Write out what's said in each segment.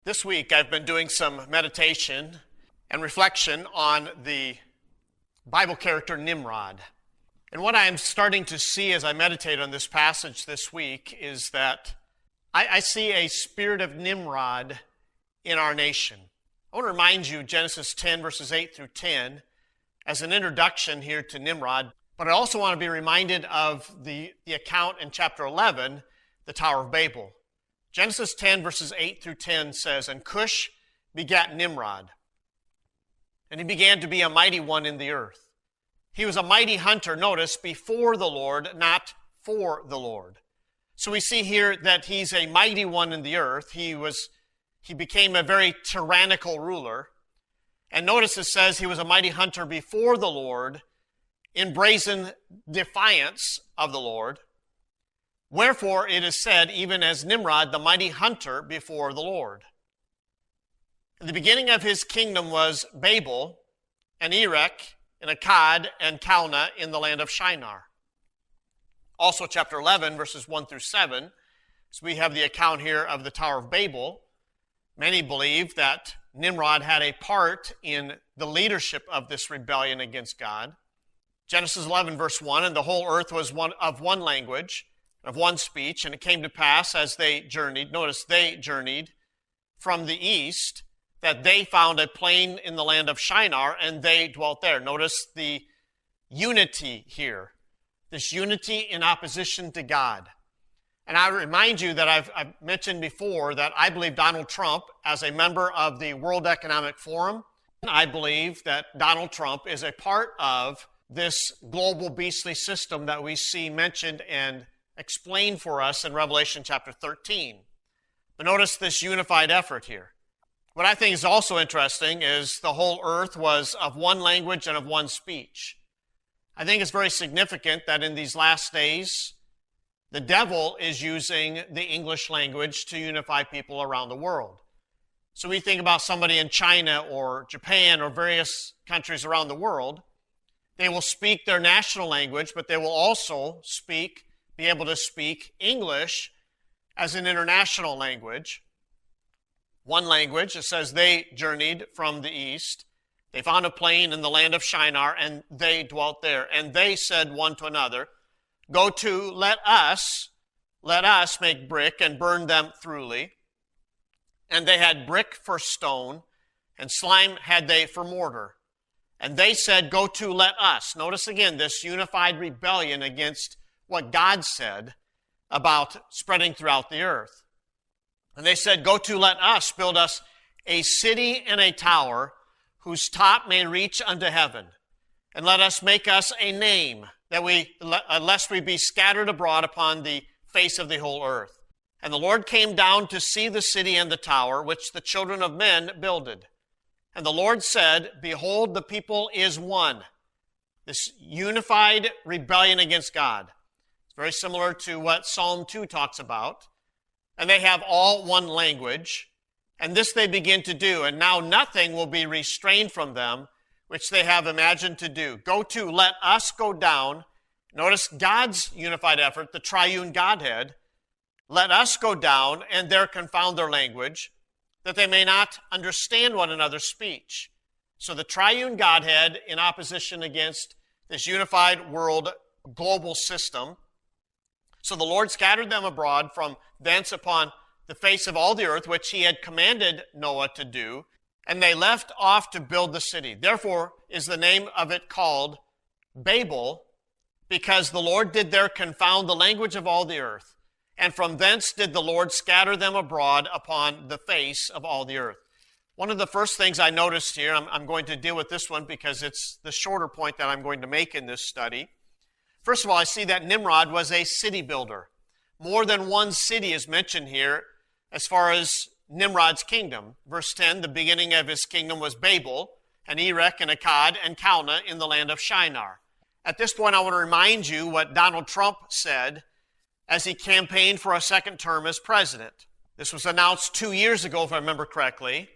This week I've been doing some meditation and reflection on the Bible character Nimrod. And what I'm starting to see as I meditate on this passage this week is that I see a spirit of Nimrod in our nation. I want to remind you Genesis 10 verses 8 through 10 as an introduction here to Nimrod, but I also want to be reminded of the account in chapter 11, the Tower of Babel. Genesis 10 verses 8 through 10 says, "And Cush begat Nimrod, and he began to be a mighty one in the earth. He was a mighty hunter," notice, "before the Lord, not for the Lord." So we see here that he's a mighty one in the earth. He became a very tyrannical ruler. And notice it says he was a mighty hunter before the Lord, in brazen defiance of the Lord. Wherefore it is said, even as Nimrod, the mighty hunter before the Lord. The beginning of his kingdom was Babel, and Erech, and Akkad, and Calneh in the land of Shinar. Also chapter 11, verses 1 through 7, so we have the account here of the Tower of Babel. Many believe that Nimrod had a part in the leadership of this rebellion against God. Genesis 11, verse 1, "And the whole earth was of one language, of one speech, and it came to pass as they journeyed," notice they journeyed, "from the east, that they found a plain in the land of Shinar, and they dwelt there." Notice the unity here, this unity in opposition to God. And I remind you that I've mentioned before that I believe Donald Trump, as a member of the World Economic Forum, I believe that Donald Trump is a part of this global beastly system that we see mentioned and explained for us in Revelation chapter 13. But notice this unified effort here. What I think is also interesting is the whole earth was of one language and of one speech. I think it's very significant that in these last days, the devil is using the English language to unify people around the world. So we think about somebody in China or Japan or various countries around the world. They will speak their national language, but they will also be able to speak English as an international language. One language, it says they journeyed from the east. They found a plain in the land of Shinar, and they dwelt there. And they said one to another, "Go to, let us make brick and burn them thoroughly." And they had brick for stone, and slime had they for mortar. And they said, "Go to, let us." Notice again this unified rebellion against what God said about spreading throughout the earth. And they said, "Go to, let us build us a city and a tower whose top may reach unto heaven. And let us make us a name, that lest we be scattered abroad upon the face of the whole earth. And the Lord came down to see the city and the tower, which the children of men builded. And the Lord said, Behold, the people is one." This unified rebellion against God. It's very similar to what Psalm 2 talks about. And they have all one language. And this they begin to do. And now nothing will be restrained from them, which they have imagined to do. "Go to, let us go down." Notice God's unified effort, the triune Godhead. "Let us go down and there confound their language, that they may not understand one another's speech." So the triune Godhead in opposition against this unified world global system. "So the Lord scattered them abroad from thence upon the face of all the earth, which he had commanded Noah to do, and they left off to build the city. Therefore is the name of it called Babel, because the Lord did there confound the language of all the earth. And from thence did the Lord scatter them abroad upon the face of all the earth." One of the first things I noticed here, I'm going to deal with this one because it's the shorter point that I'm going to make in this study. First of all, I see that Nimrod was a city builder. More than one city is mentioned here as far as Nimrod's kingdom. Verse 10, the beginning of his kingdom was Babel, and Erech, and Akkad, and Calneh in the land of Shinar. At this point, I want to remind you what Donald Trump said as he campaigned for a second term as president. This was announced 2 years ago, if I remember correctly,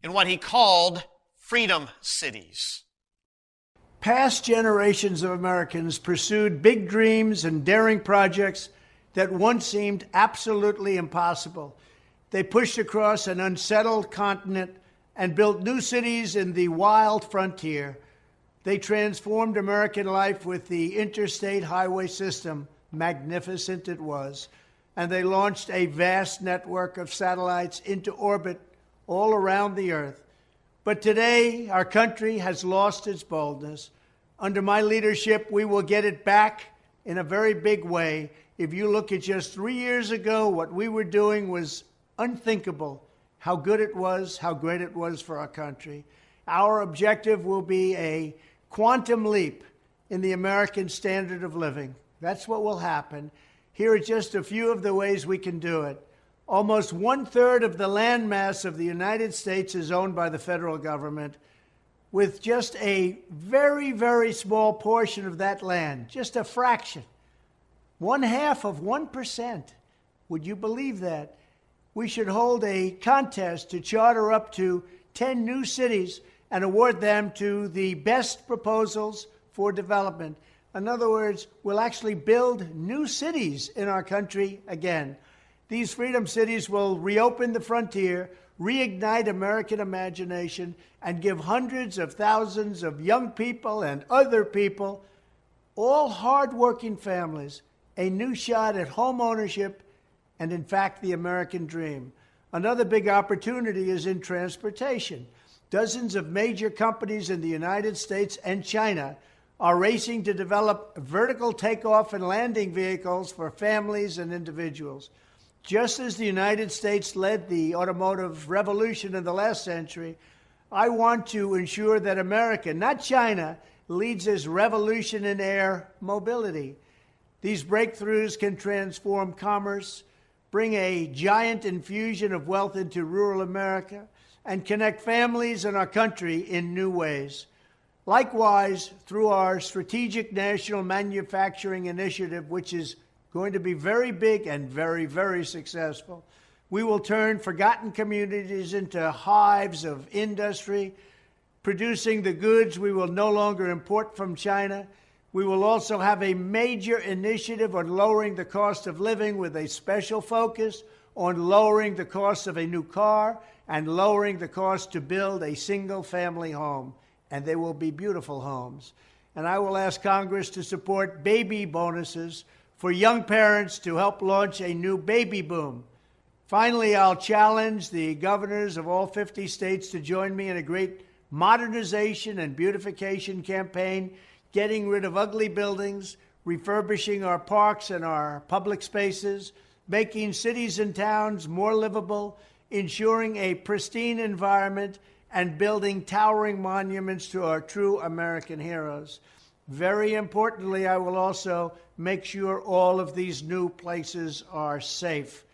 in what he called freedom cities. Past generations of Americans pursued big dreams and daring projects that once seemed absolutely impossible. They pushed across an unsettled continent and built new cities in the wild frontier. They transformed American life with the interstate highway system. Magnificent it was. And they launched a vast network of satellites into orbit all around the earth. But today, our country has lost its boldness. Under my leadership, we will get it back in a very big way. If you look at just 3 years ago, what we were doing was unthinkable. How good it was, how great it was for our country. Our objective will be a quantum leap in the American standard of living. That's what will happen. Here are just a few of the ways we can do it. Almost 1/3 of the landmass of the United States is owned by the federal government, with just a very, very small portion of that land, just a fraction, 1/2 of 1%. Would you believe that? We should hold a contest to charter up to 10 new cities and award them to the best proposals for development. In other words, we'll actually build new cities in our country again. These freedom cities will reopen the frontier, reignite American imagination, and give hundreds of thousands of young people and other people, all hardworking families, a new shot at home ownership and, in fact, the American dream. Another big opportunity is in transportation. Dozens of major companies in the United States and China are racing to develop vertical takeoff and landing vehicles for families and individuals. Just as the United States led the automotive revolution in the last century, I want to ensure that America, not China, leads this revolution in air mobility. These breakthroughs can transform commerce, bring a giant infusion of wealth into rural America, and connect families and our country in new ways. Likewise, through our Strategic National Manufacturing Initiative, which is going to be very big and very, very successful, we will turn forgotten communities into hives of industry, producing the goods we will no longer import from China. We will also have a major initiative on lowering the cost of living with a special focus on lowering the cost of a new car and lowering the cost to build a single-family home. And they will be beautiful homes. And I will ask Congress to support baby bonuses for young parents to help launch a new baby boom. Finally, I'll challenge the governors of all 50 states to join me in a great modernization and beautification campaign, getting rid of ugly buildings, refurbishing our parks and our public spaces, making cities and towns more livable, ensuring a pristine environment, and building towering monuments to our true American heroes. Very importantly, I will also make sure all of these new places are safe.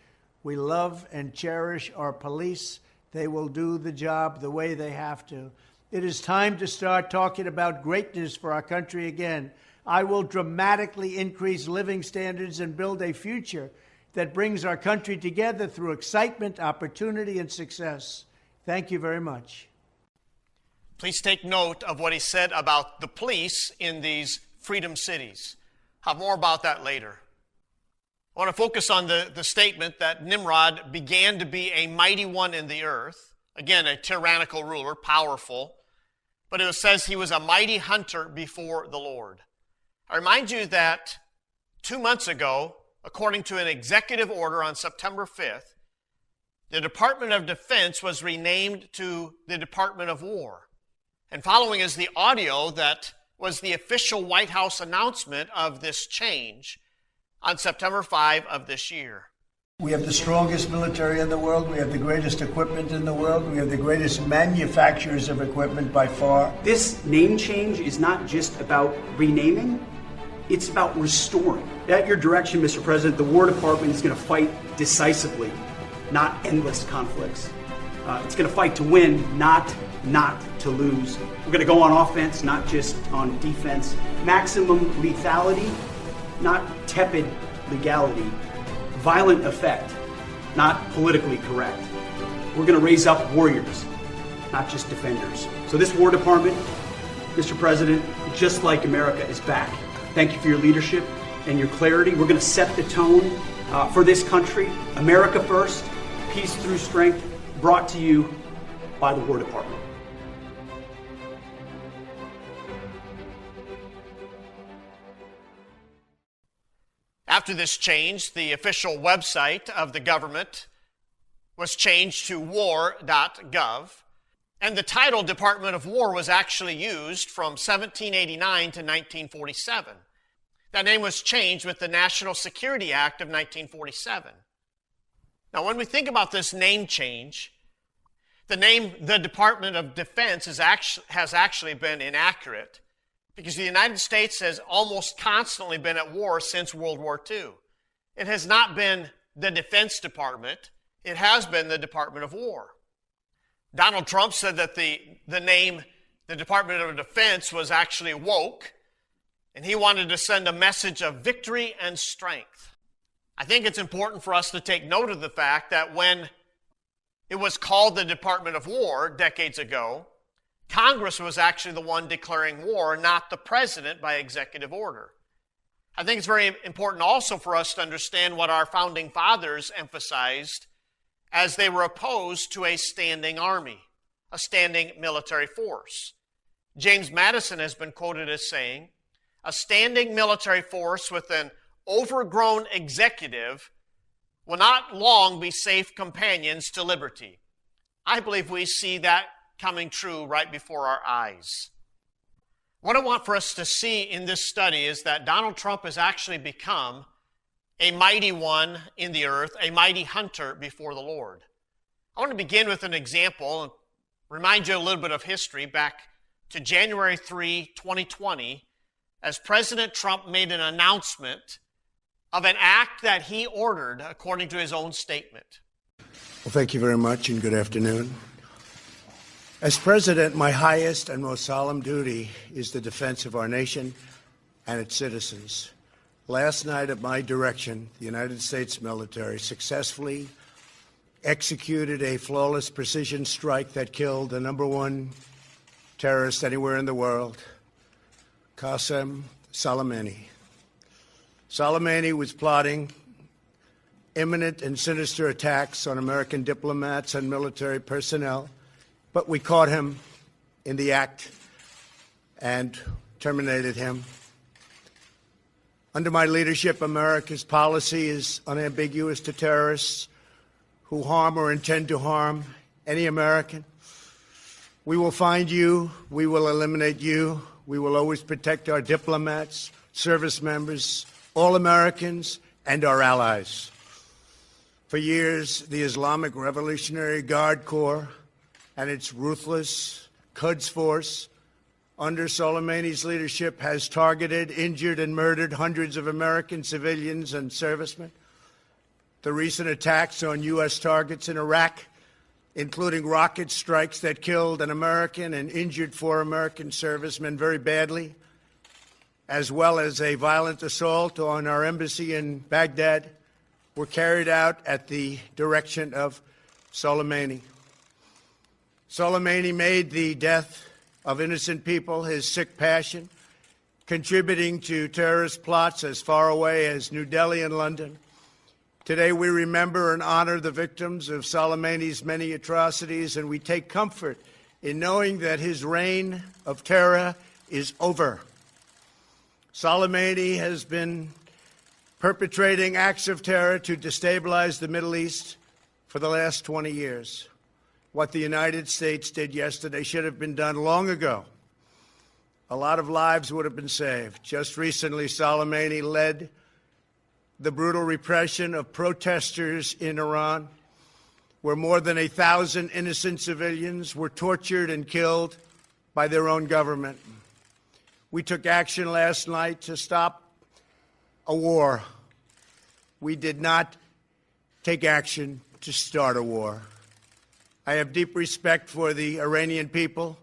We love and cherish our police. They will do the job the way they have to. It is time to start talking about greatness for our country again. I will dramatically increase living standards and build a future that brings our country together through excitement, opportunity, and success. Thank you very much. Please take note of what he said about the police in these freedom cities. I'll have more about that later. I want to focus on the statement that Nimrod began to be a mighty one in the earth. Again, a tyrannical ruler, powerful. But it says he was a mighty hunter before the Lord. I remind you that 2 months ago, according to an executive order on September 5th, the Department of Defense was renamed to the Department of War. And following is the audio that was the official White House announcement of this change on September 5 of this year. We have the strongest military in the world. We have the greatest equipment in the world. We have the greatest manufacturers of equipment by far. This name change is not just about renaming, it's about restoring. At your direction, Mr. President, the War Department is going to fight decisively, not endless conflicts. It's going to fight to win, not to lose. We're going to go on offense, not just on defense. Maximum lethality, not tepid legality. Violent effect, not politically correct. We're going to raise up warriors, not just defenders. So this War Department, Mr. President, just like America, is back. Thank you for your leadership and your clarity. We're going to set the tone for this country. America first, Peace through strength, brought to you by the War Department. After this change, the official website of the government was changed to war.gov, and the title Department of War was actually used from 1789 to 1947. That name was changed with the National Security Act of 1947. Now, when we think about this name change, the name the Department of Defense has actually been inaccurate, because the United States has almost constantly been at war since World War II. It has not been the Defense Department. It has been the Department of War. Donald Trump said that the name, the Department of Defense, was actually woke, and he wanted to send a message of victory and strength. I think it's important for us to take note of the fact that when it was called the Department of War decades ago, Congress was actually the one declaring war, not the president by executive order. I think it's very important also for us to understand what our founding fathers emphasized as they were opposed to a standing army, a standing military force. James Madison has been quoted as saying, "A standing military force with an overgrown executive will not long be safe companions to liberty." I believe we see that coming true right before our eyes. What I want for us to see in this study is that Donald Trump has actually become a mighty one in the earth, a mighty hunter before the Lord. I want to begin with an example and remind you a little bit of history back to January 3, 2020, as President Trump made an announcement of an act that he ordered according to his own statement. Well, thank you very much and good afternoon. As president, my highest and most solemn duty is the defense of our nation and its citizens. Last night, at my direction, the United States military successfully executed a flawless precision strike that killed the number one terrorist anywhere in the world, Qasem Soleimani. Soleimani was plotting imminent and sinister attacks on American diplomats and military personnel, but we caught him in the act and terminated him. Under my leadership, America's policy is unambiguous to terrorists who harm or intend to harm any American. We will find you. We will eliminate you. We will always protect our diplomats, service members, all Americans, and our allies. For years, the Islamic Revolutionary Guard Corps and its ruthless Quds Force, under Soleimani's leadership, has targeted, injured, and murdered hundreds of American civilians and servicemen. The recent attacks on U.S. targets in Iraq, including rocket strikes that killed an American and injured 4 American servicemen very badly, as well as a violent assault on our embassy in Baghdad, were carried out at the direction of Soleimani. Soleimani made the death of innocent people his sick passion, contributing to terrorist plots as far away as New Delhi and London. Today we remember and honor the victims of Soleimani's many atrocities, and we take comfort in knowing that his reign of terror is over. Soleimani has been perpetrating acts of terror to destabilize the Middle East for the last 20 years. What the United States did yesterday should have been done long ago. A lot of lives would have been saved. Just recently, Soleimani led the brutal repression of protesters in Iran, where more than 1,000 innocent civilians were tortured and killed by their own government. We took action last night to stop a war. We did not take action to start a war. I have deep respect for the Iranian people.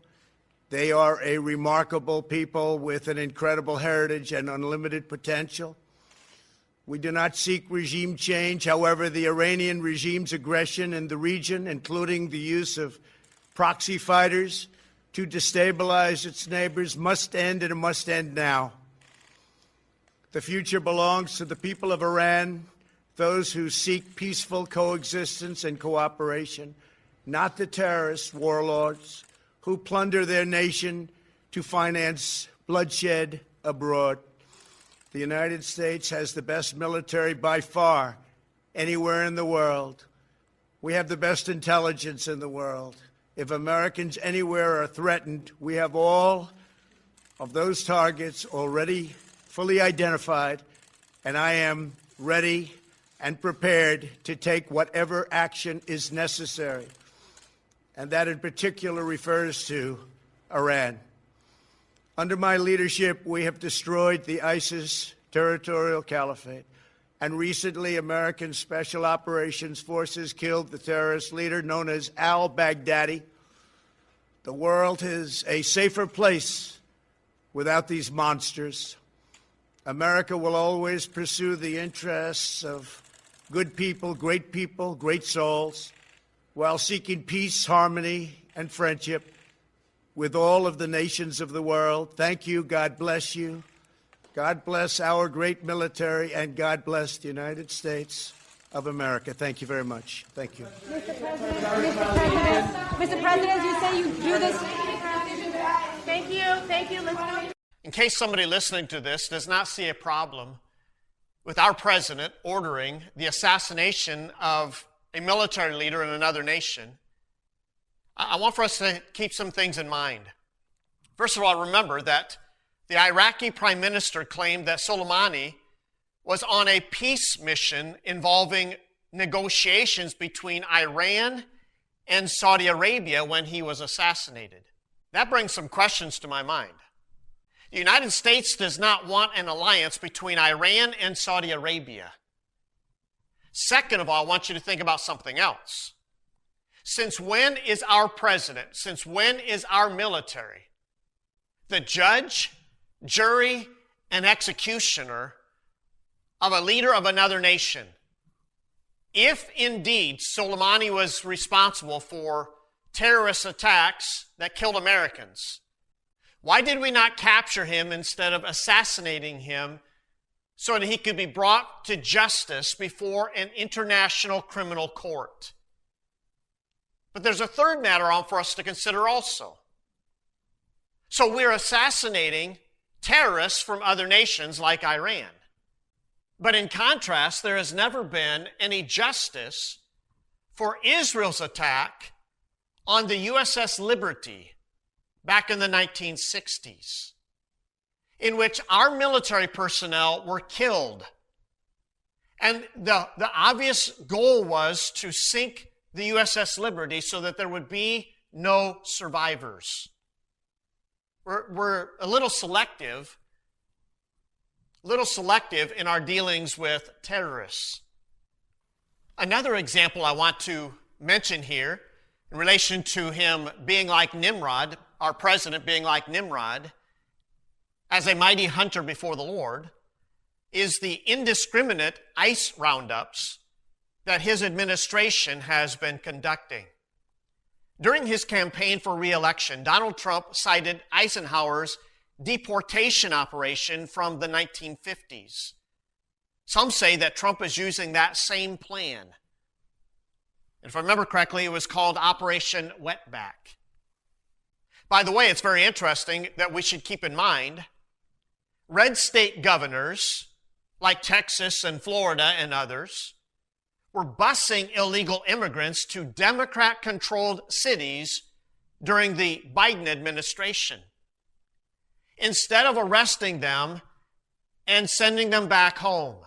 They are a remarkable people with an incredible heritage and unlimited potential. We do not seek regime change. However, the Iranian regime's aggression in the region, including the use of proxy fighters to destabilize its neighbors, must end, and it must end now. The future belongs to the people of Iran those who seek peaceful coexistence and cooperation, not the terrorist warlords who plunder their nation to finance bloodshed abroad. The United States has the best military by far anywhere in the world. We have the best intelligence in the world. If Americans anywhere are threatened, we have all of those targets already fully identified, and I am ready and prepared to take whatever action is necessary. And that in particular refers to Iran. Under my leadership, we have destroyed the ISIS territorial caliphate. And recently, American Special Operations Forces killed the terrorist leader known as al-Baghdadi. The world is a safer place without these monsters. America will always pursue the interests of good people, great souls, while seeking peace, harmony, and friendship with all of the nations of the world. Thank you. God bless you. God bless our great military, and God bless the United States of America. Thank you very much. Thank you. Mr. President, you say you do this. Thank you. Let's go. In case somebody listening to this does not see a problem with our president ordering the assassination of a military leader in another nation, I want for us to keep some things in mind. First of all, remember that the Iraqi prime minister claimed that Soleimani was on a peace mission involving negotiations between Iran and Saudi Arabia when he was assassinated. That brings some questions to my mind. The United States does not want an alliance between Iran and Saudi Arabia. Second of all, I want you to think about something else. Since when is our president, since when is our military the judge, jury, and executioner of a leader of another nation? If indeed Soleimani was responsible for terrorist attacks that killed Americans, why did we not capture him instead of assassinating him so that he could be brought to justice before an international criminal court? But there's a third matter on for us to consider also. So we're assassinating terrorists from other nations like Iran. But in contrast, there has never been any justice for Israel's attack on the USS Liberty back in the 1960s, in which our military personnel were killed. And the obvious goal was to sink the USS Liberty so that there would be no survivors. We're a little selective in our dealings with terrorists. Another example I want to mention here in relation to him being like Nimrod, our president being like Nimrod, as a mighty hunter before the Lord, is the indiscriminate ICE roundups that his administration has been conducting. During his campaign for re-election, Donald Trump cited Eisenhower's deportation operation from the 1950s. Some say that Trump is using that same plan. If I remember correctly, it was called Operation Wetback. By the way, it's very interesting that we should keep in mind red state governors like Texas and Florida and others were busing illegal immigrants to Democrat-controlled cities during the Biden administration. Instead of arresting them and sending them back home.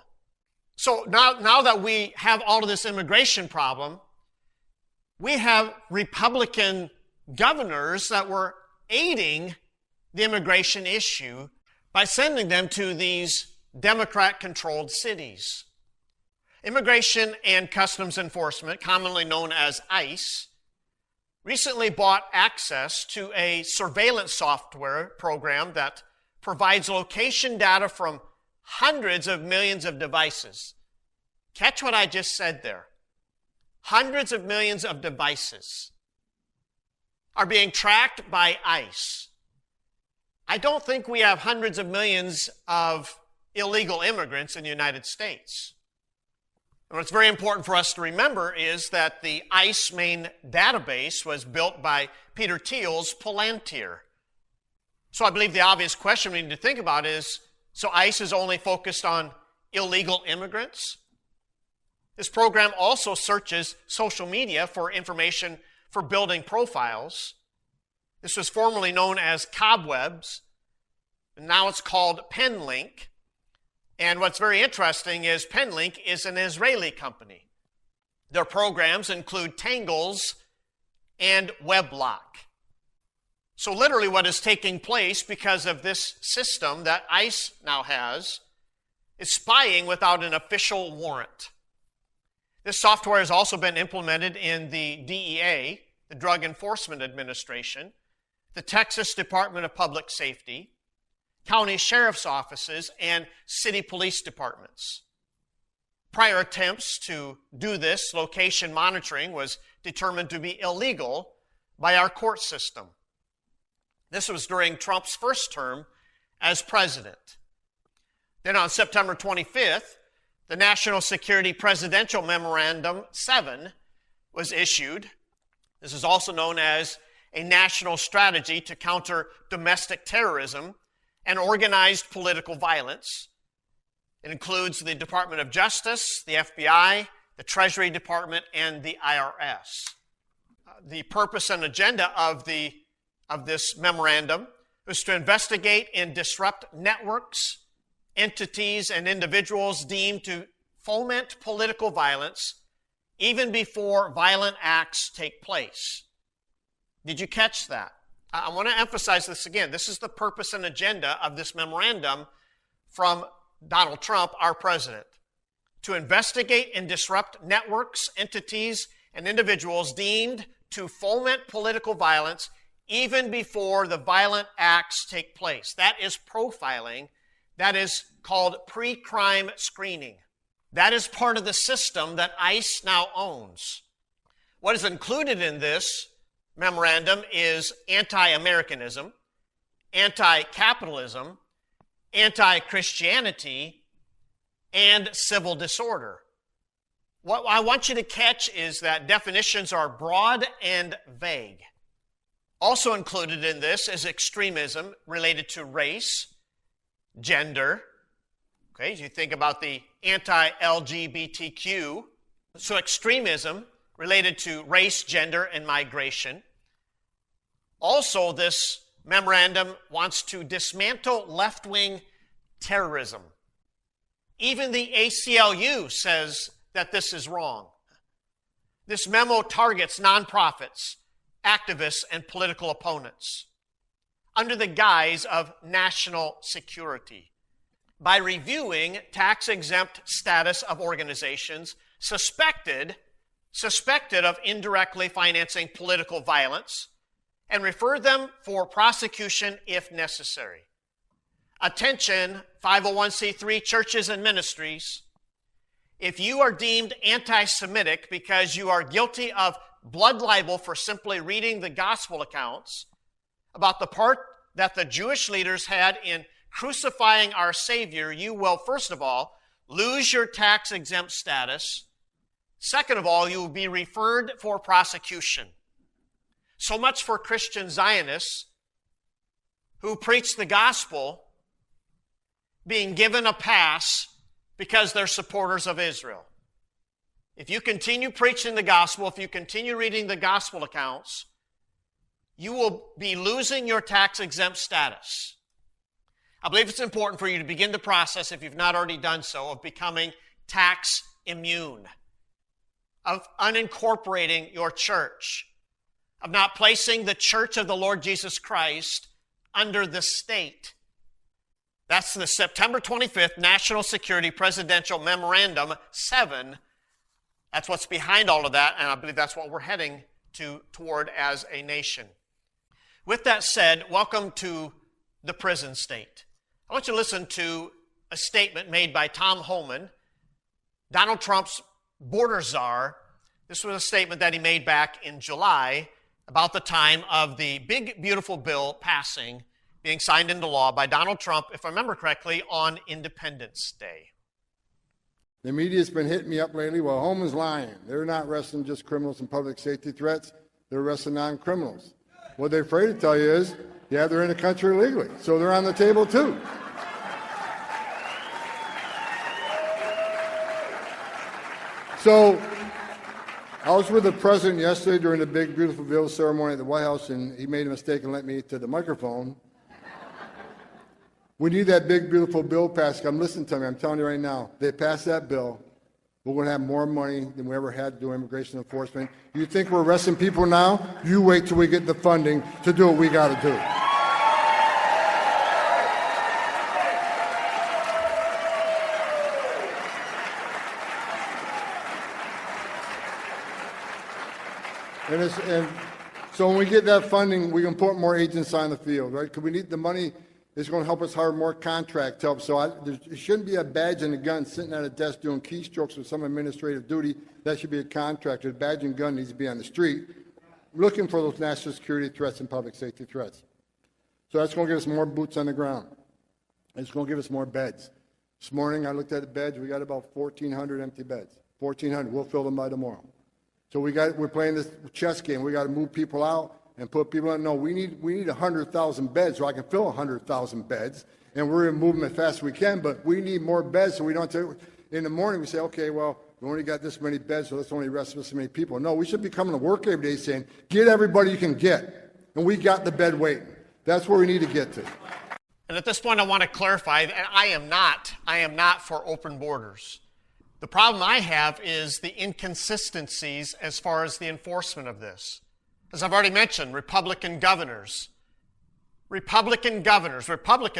So now that we have all of this immigration problem, we have Republican governors that were aiding the immigration issue by sending them to these Democrat-controlled cities. Immigration and Customs Enforcement, commonly known as ICE, recently bought access to a surveillance software program that provides location data from hundreds of millions of devices. Catch what I just said there. Hundreds of millions of devices are being tracked by ICE. I don't think we have hundreds of millions of illegal immigrants in the United States. And what's very important for us to remember is that the ICE main database was built by Peter Thiel's Palantir. So I believe the obvious question we need to think about is, so ICE is only focused on illegal immigrants? This program also searches social media for information for building profiles. This was formerly known as Cobwebs, and now it's called Penlink. And what's very interesting is Penlink is an Israeli company. Their programs include Tangles and Weblock. So literally what is taking place because of this system that ICE now has is spying without an official warrant. This software has also been implemented in the DEA, the Drug Enforcement Administration, the Texas Department of Public Safety, county sheriff's offices, and city police departments. Prior attempts to do this location monitoring was determined to be illegal by our court system. This was during Trump's first term as president. Then on September 25th, the National Security Presidential Memorandum 7 was issued. This is also known as a national strategy to counter domestic terrorism and organized political violence. It includes the Department of Justice, the FBI, the Treasury Department, and the IRS. The purpose and agenda of this memorandum was to investigate and disrupt networks, entities, and individuals deemed to foment political violence even before violent acts take place. Did you catch that? I want to emphasize this again. This is the purpose and agenda of this memorandum from Donald Trump, our president, to investigate and disrupt networks, entities, and individuals deemed to foment political violence even before the violent acts take place. That is profiling. That is called pre-crime screening. That is part of the system that ICE now owns. What is included in this memorandum is anti-Americanism, anti-capitalism, anti-Christianity, and civil disorder. What I want you to catch is that definitions are broad and vague. Also included in this is extremism related to race, gender. Okay, you think about the anti-LGBTQ. So extremism related to race, gender, and migration. Also, this memorandum wants to dismantle left-wing terrorism. Even the ACLU says that this is wrong. This memo targets nonprofits, activists, and political opponents under the guise of national security by reviewing tax-exempt status of organizations suspected of indirectly financing political violence and refer them for prosecution if necessary. Attention, 501c3 churches and ministries. If you are deemed anti-Semitic because you are guilty of blood libel for simply reading the gospel accounts about the part that the Jewish leaders had in crucifying our Savior, you will, first of all, lose your tax-exempt status. Second of all, you will be referred for prosecution. So much for Christian Zionists who preach the gospel being given a pass because they're supporters of Israel. If you continue preaching the gospel, if you continue reading the gospel accounts, you will be losing your tax-exempt status. I believe it's important for you to begin the process, if you've not already done so, of becoming tax immune, of unincorporating your church, of not placing the church of the Lord Jesus Christ under the state. That's the September 25th National Security Presidential Memorandum 7. That's what's behind all of that, and I believe that's what we're heading toward as a nation. With that said, welcome to the prison state. I want you to listen to a statement made by Tom Homan, Donald Trump's border czar. This was a statement that he made back in July about the time of the big, beautiful bill passing, being signed into law by Donald Trump, if I remember correctly, on Independence Day. The media's been hitting me up lately. Well, Holman's lying. They're not arresting just criminals and public safety threats. They're arresting non-criminals. What they're afraid to tell you is, yeah, they're in the country illegally, so they're on the table too. So I was with the president yesterday during the big, beautiful bill ceremony at the White House, and he made a mistake and let me to the microphone. We need that big, beautiful bill passed. Come listen to me. I'm telling you right now, they pass that bill, we're going to have more money than we ever had to do immigration enforcement. You think we're arresting people now? You wait till we get the funding to do what we got to do. And so when we get that funding, we can put more agents on the field, right? Because we need the money. It's going to help us hire more contract help. So there shouldn't be a badge and a gun sitting at a desk doing keystrokes with some administrative duty. That should be a contractor. The badge and gun needs to be on the street looking for those national security threats and public safety threats. So that's going to give us more boots on the ground. It's going to give us more beds. This morning I looked at the beds. We got about 1,400 empty beds. 1,400. We'll fill them by tomorrow. So we're playing this chess game. We got to move people out and put people in. No, we need 100,000 beds so I can fill 100,000 beds, and we're going to move them as fast as we can. But we need more beds so we don't. In the morning we say, okay, well we only got this many beds, so let's only arrest this many people. No, we should be coming to work every day saying, get everybody you can get, and we got the bed waiting. That's where we need to get to. And at this point, I want to clarify that I am not for open borders. The problem I have is the inconsistencies as far as the enforcement of this. As I've already mentioned, Republican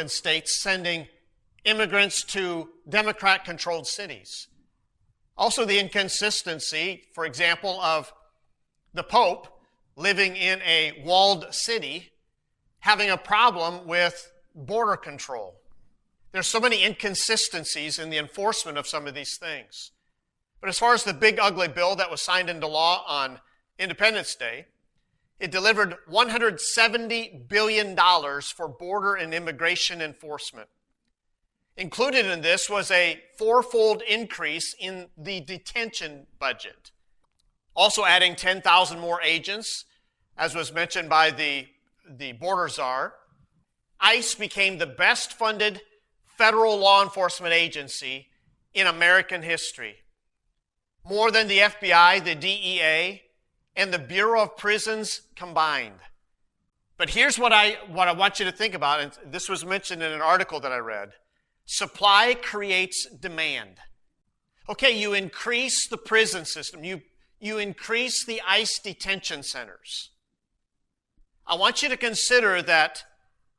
states sending immigrants to Democrat-controlled cities. Also the inconsistency, for example, of the Pope living in a walled city having a problem with border control. There's so many inconsistencies in the enforcement of some of these things. But as far as the big ugly bill that was signed into law on Independence Day, it delivered $170 billion for border and immigration enforcement. Included in this was a fourfold increase in the detention budget. Also adding 10,000 more agents, as was mentioned by the border czar. ICE became the best funded federal law enforcement agency in American history. More than the FBI, the DEA, and the Bureau of Prisons combined. But here's what I want you to think about, and this was mentioned in an article that I read. Supply creates demand. Okay, you increase the prison system. You increase the ICE detention centers. I want you to consider that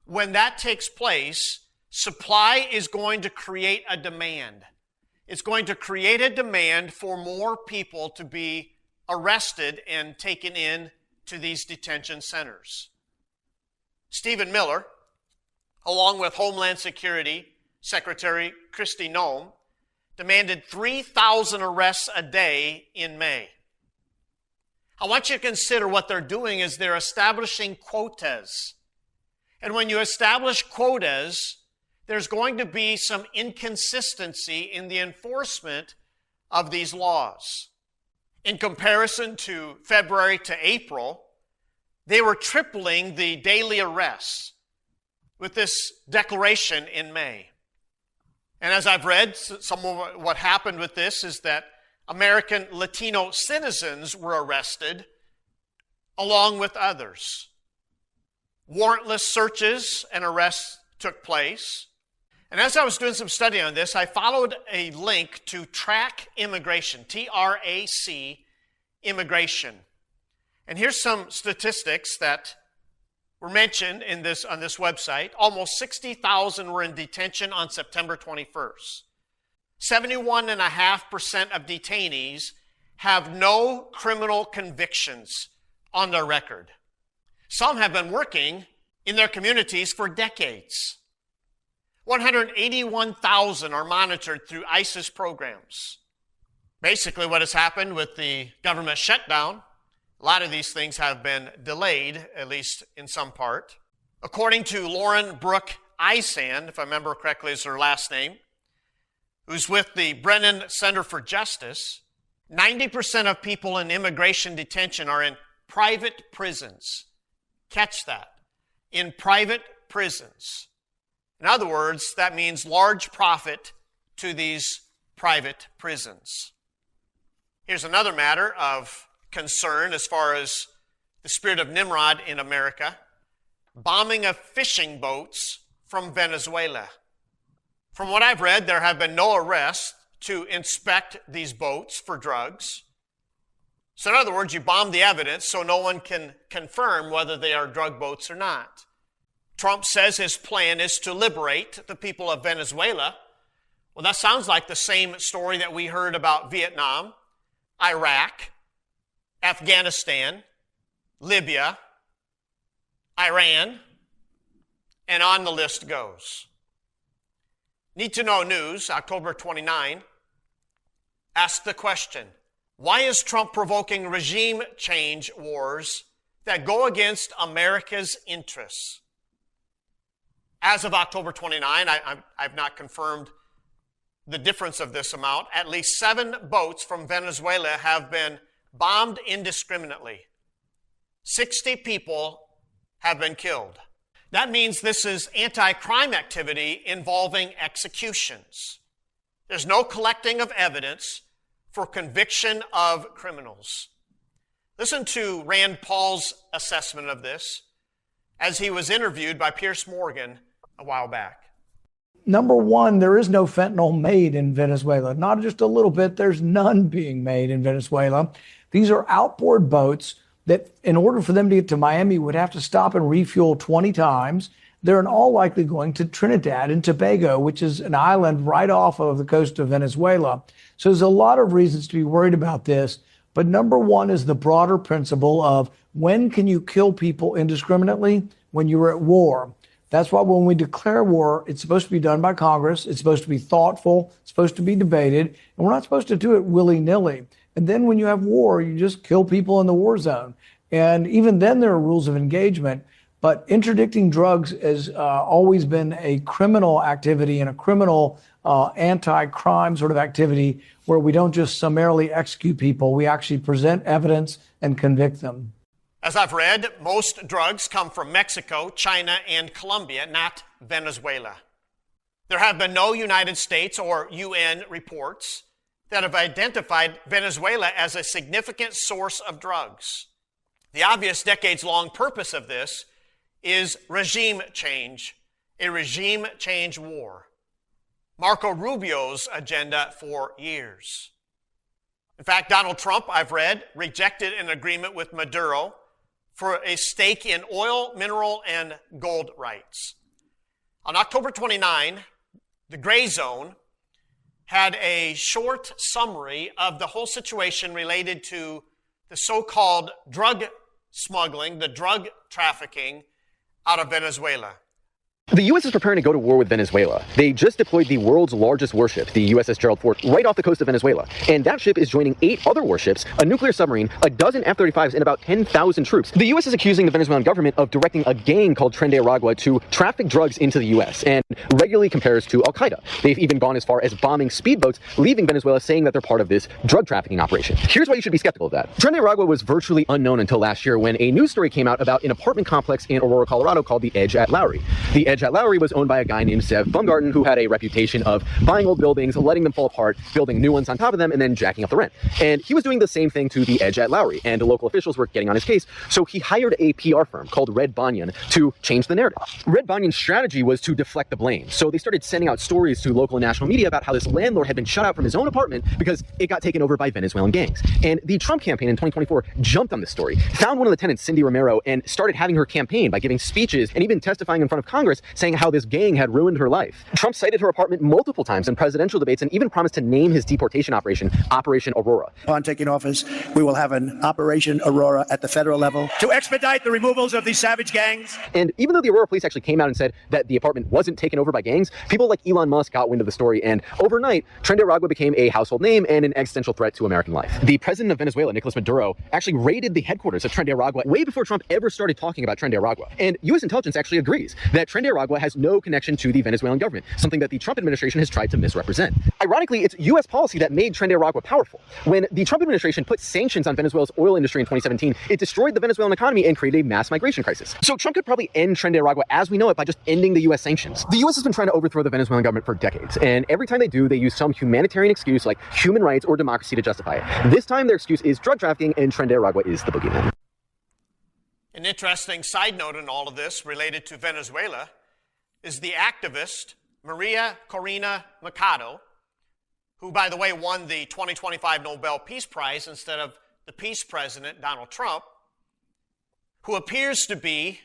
when that takes place, supply is going to create a demand. It's going to create a demand for more people to be arrested and taken in to these detention centers. Stephen Miller, along with Homeland Security Secretary Kristi Noem, demanded 3,000 arrests a day in May. I want you to consider what they're doing is they're establishing quotas. And when you establish quotas, there's going to be some inconsistency in the enforcement of these laws. In comparison to February to April, they were tripling the daily arrests with this declaration in May. And as I've read, some of what happened with this is that American Latino citizens were arrested along with others. Warrantless searches and arrests took place. And as I was doing some study on this, I followed a link to Track Immigration, T-R-A-C, Immigration. And here's some statistics that were mentioned on this website. Almost 60,000 were in detention on September 21st. 71.5% of detainees have no criminal convictions on their record. Some have been working in their communities for decades. 181,000 are monitored through ISIS programs. Basically, what has happened with the government shutdown, a lot of these things have been delayed, at least in some part. According to Lauren Brooke Isand, if I remember correctly is her last name, who's with the Brennan Center for Justice, 90% of people in immigration detention are in private prisons. Catch that. In private prisons. In other words, that means large profit to these private prisons. Here's another matter of concern as far as the spirit of Nimrod in America. Bombing of fishing boats from Venezuela. From what I've read, there have been no arrests to inspect these boats for drugs. So in other words, you bomb the evidence so no one can confirm whether they are drug boats or not. Trump says his plan is to liberate the people of Venezuela. Well, that sounds like the same story that we heard about Vietnam, Iraq, Afghanistan, Libya, Iran, and on the list goes. Need to Know News, October 29, asked the question, why is Trump provoking regime change wars that go against America's interests? As of October 29, I've not confirmed the difference of this amount. At least 7 boats from Venezuela have been bombed indiscriminately. 60 people have been killed. That means this is anti-crime activity involving executions. There's no collecting of evidence for conviction of criminals. Listen to Rand Paul's assessment of this as he was interviewed by Piers Morgan a while back. Number one, there is no fentanyl made in Venezuela. Not just a little bit, there's none being made in Venezuela. These are outboard boats that, in order for them to get to Miami, would have to stop and refuel 20 times. They're in all likely going to Trinidad and Tobago, which is an island right off of the coast of Venezuela. So there's a lot of reasons to be worried about this. But number one is the broader principle of when can you kill people indiscriminately? When you're at war. That's why when we declare war, it's supposed to be done by Congress. It's supposed to be thoughtful. It's supposed to be debated. And we're not supposed to do it willy-nilly. And then when you have war, you just kill people in the war zone. And even then there are rules of engagement. But interdicting drugs has always been a criminal activity and a criminal anti-crime sort of activity where we don't just summarily execute people. We actually present evidence and convict them. As I've read, most drugs come from Mexico, China, and Colombia, not Venezuela. There have been no United States or UN reports that have identified Venezuela as a significant source of drugs. The obvious decades-long purpose of this is regime change, a regime change war. Marco Rubio's agenda for years. In fact, Donald Trump, I've read, rejected an agreement with Maduro for a stake in oil, mineral, and gold rights. On October 29, the Gray Zone had a short summary of the whole situation related to the so-called drug smuggling, the drug trafficking out of Venezuela. The U.S. is preparing to go to war with Venezuela. They just deployed the world's largest warship, the USS Gerald Ford, right off the coast of Venezuela. And that ship is joining 8 other warships, a nuclear submarine, a dozen F-35s, and about 10,000 troops. The U.S. is accusing the Venezuelan government of directing a gang called Tren de Aragua to traffic drugs into the U.S. and regularly compares to Al-Qaeda. They've even gone as far as bombing speedboats leaving Venezuela, saying that they're part of this drug trafficking operation. Here's why you should be skeptical of that. Tren de Aragua was virtually unknown until last year when a news story came out about an apartment complex in Aurora, Colorado called the Edge at Lowry. The Edge at Lowry was owned by a guy named Zev Bumgarten, who had a reputation of buying old buildings, letting them fall apart, building new ones on top of them, and then jacking up the rent. And he was doing the same thing to the Edge at Lowry, and local officials were getting on his case. So he hired a PR firm called Red Banyan to change the narrative. Red Banyan's strategy was to deflect the blame. So they started sending out stories to local and national media about how this landlord had been shut out from his own apartment because it got taken over by Venezuelan gangs. And the Trump campaign in 2024 jumped on this story, found one of the tenants, Cindy Romero, and started having her campaign by giving speeches and even testifying in front of Congress saying how this gang had ruined her life. Trump cited her apartment multiple times in presidential debates and even promised to name his deportation operation Operation Aurora. Upon taking office, we will have an Operation Aurora at the federal level to expedite the removals of these savage gangs. And even though the Aurora police actually came out and said that the apartment wasn't taken over by gangs, people like Elon Musk got wind of the story, and overnight, Tren de Aragua became a household name and an existential threat to American life. The president of Venezuela, Nicolas Maduro, actually raided the headquarters of Tren de Aragua way before Trump ever started talking about Tren de Aragua. And U.S. intelligence actually agrees that Tren de Nicaragua has no connection to the Venezuelan government, something that the Trump administration has tried to misrepresent. Ironically, it's U.S. policy that made Nicaragua powerful. When the Trump administration put sanctions on Venezuela's oil industry in 2017, it destroyed the Venezuelan economy and created a mass migration crisis. So Trump could probably end Nicaragua as we know it by just ending the U.S. sanctions. The U.S. has been trying to overthrow the Venezuelan government for decades, and every time they do, they use some humanitarian excuse like human rights or democracy to justify it. This time, their excuse is drug trafficking, and Nicaragua is the boogeyman. An interesting side note in all of this related to Venezuela is the activist Maria Corina Machado, who, by the way, won the 2025 Nobel Peace Prize instead of the peace president, Donald Trump, who appears to be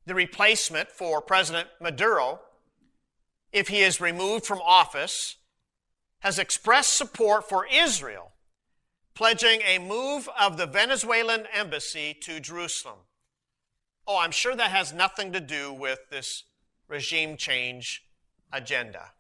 the replacement for President Maduro if he is removed from office, has expressed support for Israel, pledging a move of the Venezuelan embassy to Jerusalem. Oh, I'm sure that has nothing to do with this regime change agenda.